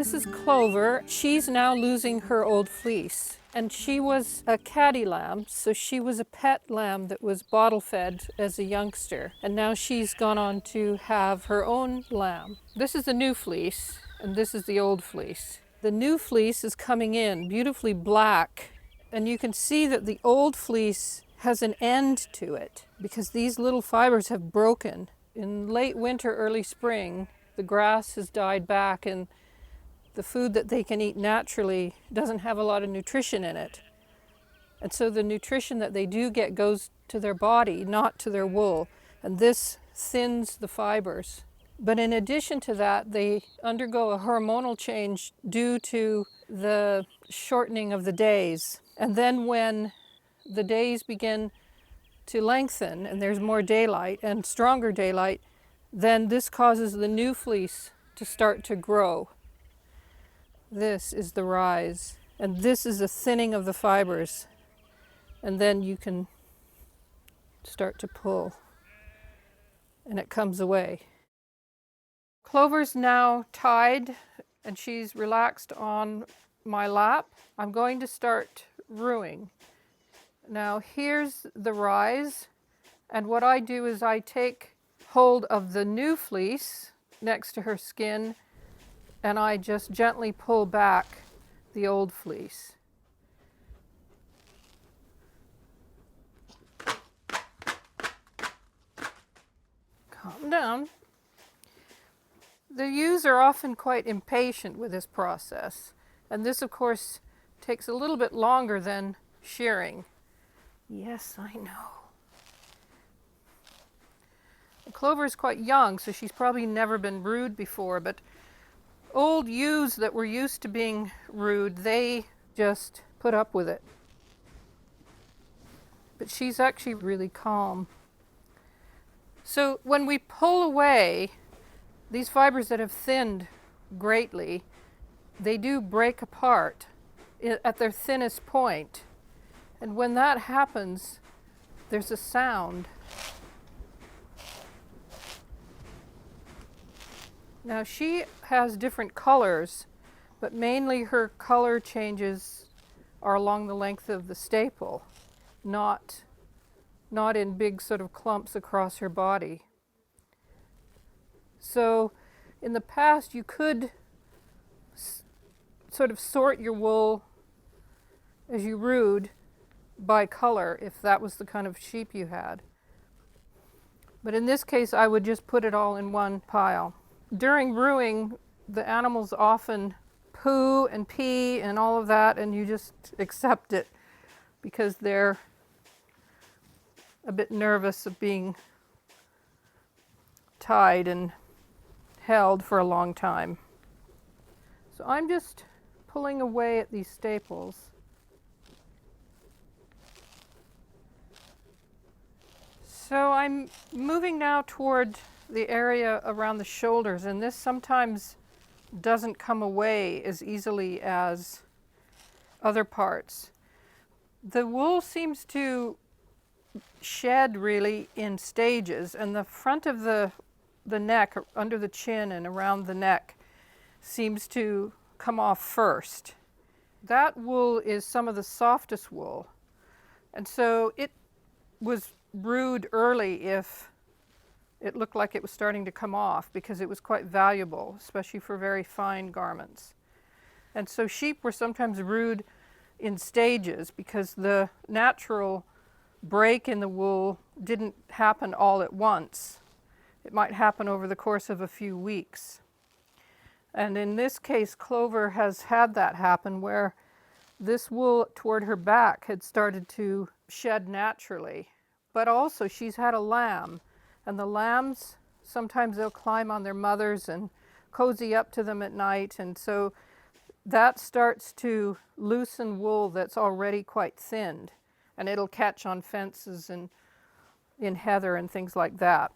This is Clover. She's now losing her old fleece. And she was a catty lamb, so she was a pet lamb that was bottle fed as a youngster. And now she's gone on to have her own lamb. This is the new fleece, and this is the old fleece. The new fleece is coming in beautifully black, and you can see that the old fleece has an end to it because these little fibers have broken. In late winter, early spring, the grass has died back and the food that they can eat naturally doesn't have a lot of nutrition in it. And so the nutrition that they do get goes to their body, not to their wool. And this thins the fibers. But in addition to that, they undergo a hormonal change due to the shortening of the days. And then when the days begin to lengthen and there's more daylight and stronger daylight, then this causes the new fleece to start to grow. This is the rise, and this is the thinning of the fibers. And then you can start to pull, and it comes away. Clover's now tied, and she's relaxed on my lap. I'm going to start rooing. Now here's the rise, and what I do is I take hold of the new fleece next to her skin, and I just gently pull back the old fleece. Calm down. The ewes are often quite impatient with this process, and this of course takes a little bit longer than shearing. Yes, I know. Clover is quite young, so she's probably never been rude before, but old ewes that were used to being rude, they just put up with it. But she's actually really calm. So when we pull away these fibers that have thinned greatly, they do break apart at their thinnest point. And when that happens, there's a sound. Now she has different colors, but mainly her color changes are along the length of the staple, not in big sort of clumps across her body. So in the past you could sort of sort your wool as you rooed by color if that was the kind of sheep you had. But in this case I would just put it all in one pile. During brewing, the animals often poo and pee and all of that, and you just accept it because they're a bit nervous of being tied and held for a long time. So I'm just pulling away at these staples. So I'm moving now toward the area around the shoulders, and this sometimes doesn't come away as easily as other parts. The wool seems to shed really in stages, and the front of the neck, under the chin and around the neck, seems to come off first. That wool is some of the softest wool, and so it was brewed early if it looked like it was starting to come off, because it was quite valuable, especially for very fine garments. And so sheep were sometimes brewed in stages because the natural break in the wool didn't happen all at once. It might happen over the course of a few weeks. And in this case, Clover has had that happen where this wool toward her back had started to shed naturally. But also she's had a lamb, and the lambs, sometimes they'll climb on their mothers and cozy up to them at night, and so that starts to loosen wool that's already quite thinned, and it'll catch on fences and in heather and things like that.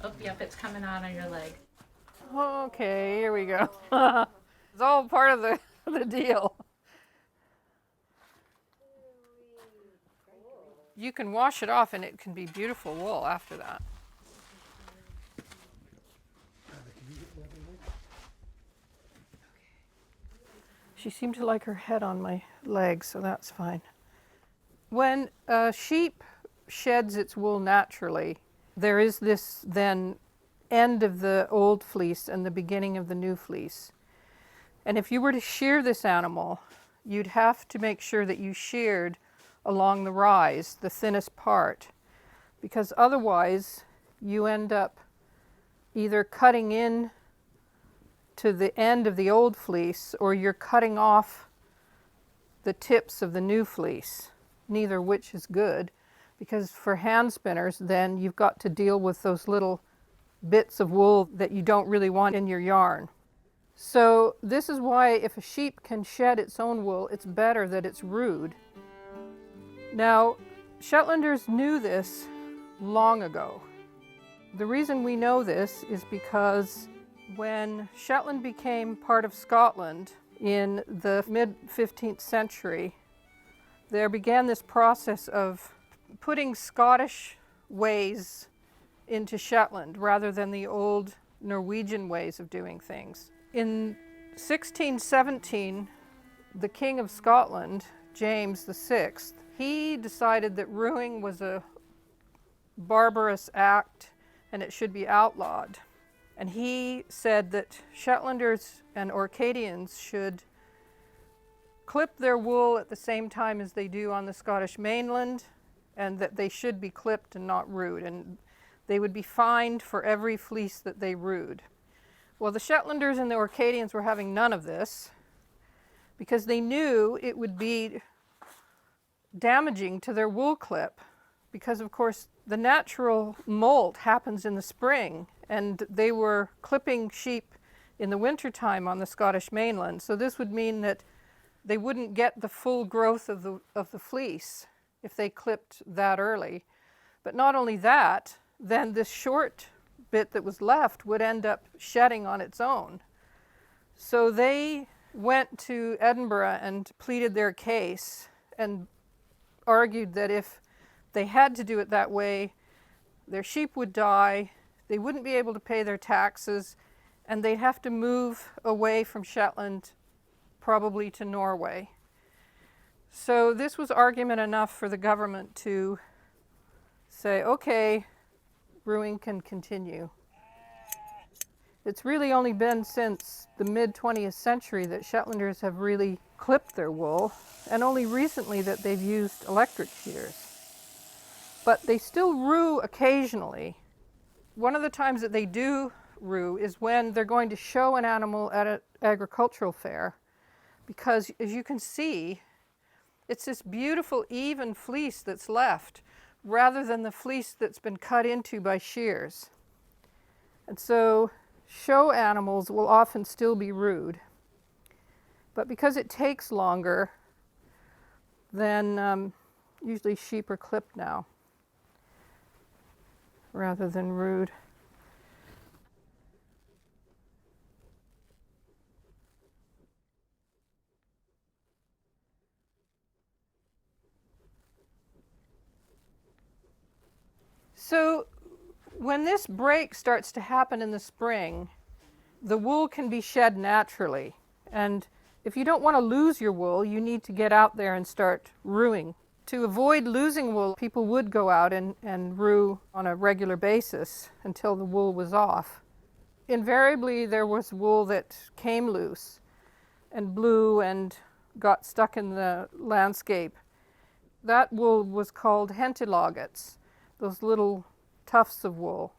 Oh, yep, it's coming out on your leg. Okay, here we go. It's all part of the deal. You can wash it off and it can be beautiful wool after that. She seemed to like her head on my leg, so that's fine. When a sheep sheds its wool naturally, there is this then end of the old fleece and the beginning of the new fleece. And if you were to shear this animal, you'd have to make sure that you sheared along the rise, the thinnest part, because otherwise you end up either cutting in to the end of the old fleece or you're cutting off the tips of the new fleece, neither which is good, because for hand spinners then you've got to deal with those little bits of wool that you don't really want in your yarn. So this is why if a sheep can shed its own wool, it's better that it's rude. Now, Shetlanders knew this long ago. The reason we know this is because when Shetland became part of Scotland in the mid-15th century, there began this process of putting Scottish ways into Shetland rather than the old Norwegian ways of doing things. In 1617, the King of Scotland, James VI, he decided that rooing was a barbarous act and it should be outlawed. And he said that Shetlanders and Orcadians should clip their wool at the same time as they do on the Scottish mainland, and that they should be clipped and not rued, and they would be fined for every fleece that they rued. Well, the Shetlanders and the Orcadians were having none of this because they knew it would be damaging to their wool clip, because of course the natural molt happens in the spring, and they were clipping sheep in the wintertime on the Scottish mainland. So this would mean that they wouldn't get the full growth of the fleece if they clipped that early. But not only that, then this short bit that was left would end up shedding on its own. So they went to Edinburgh and pleaded their case and argued that if they had to do it that way, their sheep would die, they wouldn't be able to pay their taxes, and they'd have to move away from Shetland, probably to Norway. So this was argument enough for the government to say, okay, brewing can continue. It's really only been since the mid-20th century that Shetlanders have really clipped their wool, and only recently that they've used electric shears. But they still rue occasionally. One of the times that they do rue is when they're going to show an animal at an agricultural fair, because as you can see, it's this beautiful even fleece that's left rather than the fleece that's been cut into by shears. And so show animals will often still be rude. But because it takes longer, then usually sheep are clipped now rather than rude. So when this break starts to happen in the spring, the wool can be shed naturally. And if you don't want to lose your wool, you need to get out there and start rooing. To avoid losing wool, people would go out and rue on a regular basis until the wool was off. Invariably, there was wool that came loose and blew and got stuck in the landscape. That wool was called hentilagets, those little tufts of wool.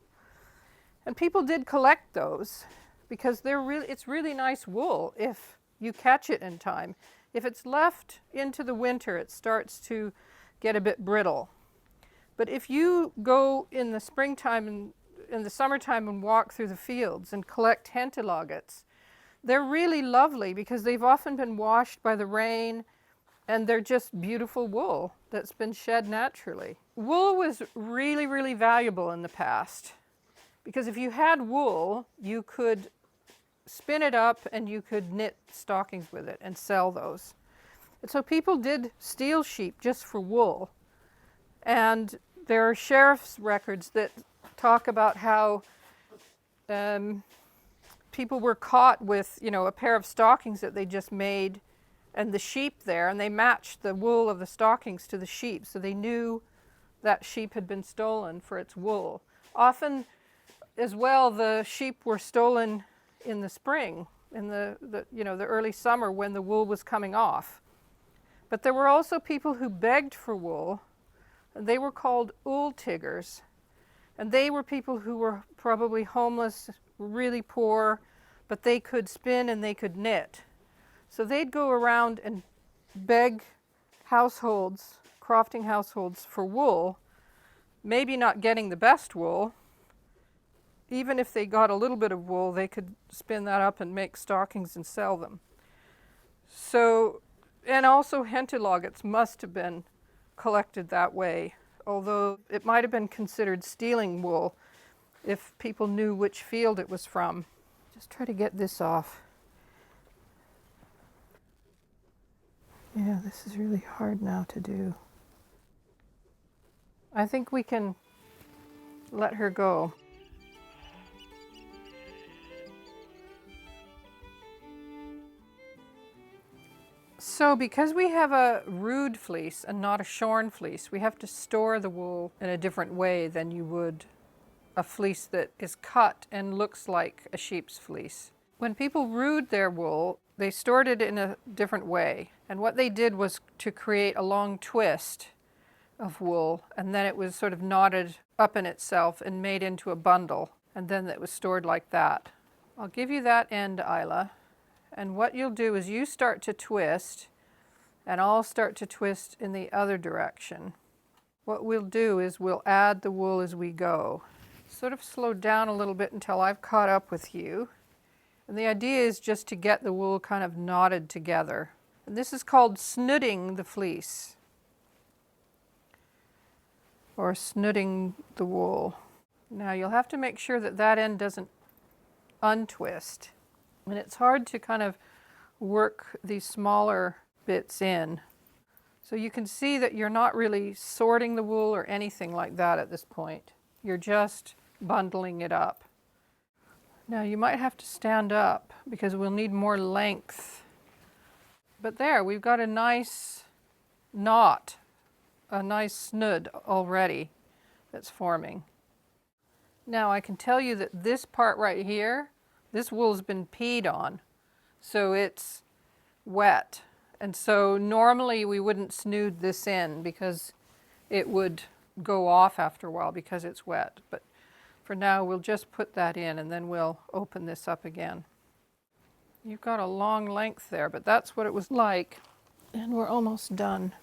And people did collect those because it's really nice wool if you catch it in time. If it's left into the winter, it starts to get a bit brittle. But if you go in the springtime and in the summertime and walk through the fields and collect hentilagets, they're really lovely because they've often been washed by the rain, and they're just beautiful wool that's been shed naturally. Wool was really, really valuable in the past because if you had wool, you could spin it up and you could knit stockings with it and sell those. And so people did steal sheep just for wool. And there are sheriff's records that talk about how people were caught with, a pair of stockings that they just made and the sheep there, and they matched the wool of the stockings to the sheep, so they knew that sheep had been stolen for its wool. Often, as well, the sheep were stolen in the spring, in the early summer when the wool was coming off. But there were also people who begged for wool, and they were called ooltiggers. And they were people who were probably homeless, really poor, but they could spin and they could knit. So they'd go around and beg households, crofting households, for wool, maybe not getting the best wool. Even if they got a little bit of wool, they could spin that up and make stockings and sell them. So, and also hentelagets must have been collected that way, although it might have been considered stealing wool if people knew which field it was from. Just try to get this off. Yeah, this is really hard now to do. I think we can let her go. So because we have a rude fleece and not a shorn fleece, we have to store the wool in a different way than you would a fleece that is cut and looks like a sheep's fleece. When people rued their wool, they stored it in a different way. And what they did was to create a long twist of wool, and then it was sort of knotted up in itself and made into a bundle, and then it was stored like that. I'll give you that end, Isla. And what you'll do is you start to twist, and I'll start to twist in the other direction. What we'll do is we'll add the wool as we go. Sort of slow down a little bit until I've caught up with you. And the idea is just to get the wool kind of knotted together. And this is called snooting the fleece, or snooting the wool. Now you'll have to make sure that that end doesn't untwist. And it's hard to kind of work these smaller bits in. So you can see that you're not really sorting the wool or anything like that at this point. You're just bundling it up. Now you might have to stand up because we'll need more length. But there, we've got a nice knot, a nice snood already that's forming. Now I can tell you that this part right here, this wool's been peed on, so it's wet. And so normally we wouldn't snood this in because it would go off after a while because it's wet. But for now, we'll just put that in and then we'll open this up again. You've got a long length there, but that's what it was like. And we're almost done.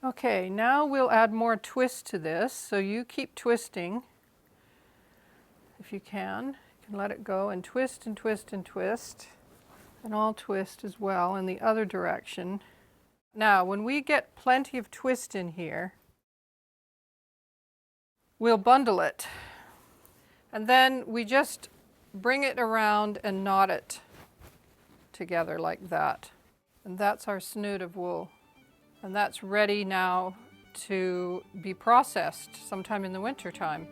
Okay, now we'll add more twist to this. So you keep twisting if you can. You can let it go and twist and twist and twist. And I'll twist as well in the other direction. Now, when we get plenty of twist in here, we'll bundle it. And then we just bring it around and knot it together like that. And that's our snood of wool. And that's ready now to be processed sometime in the winter time.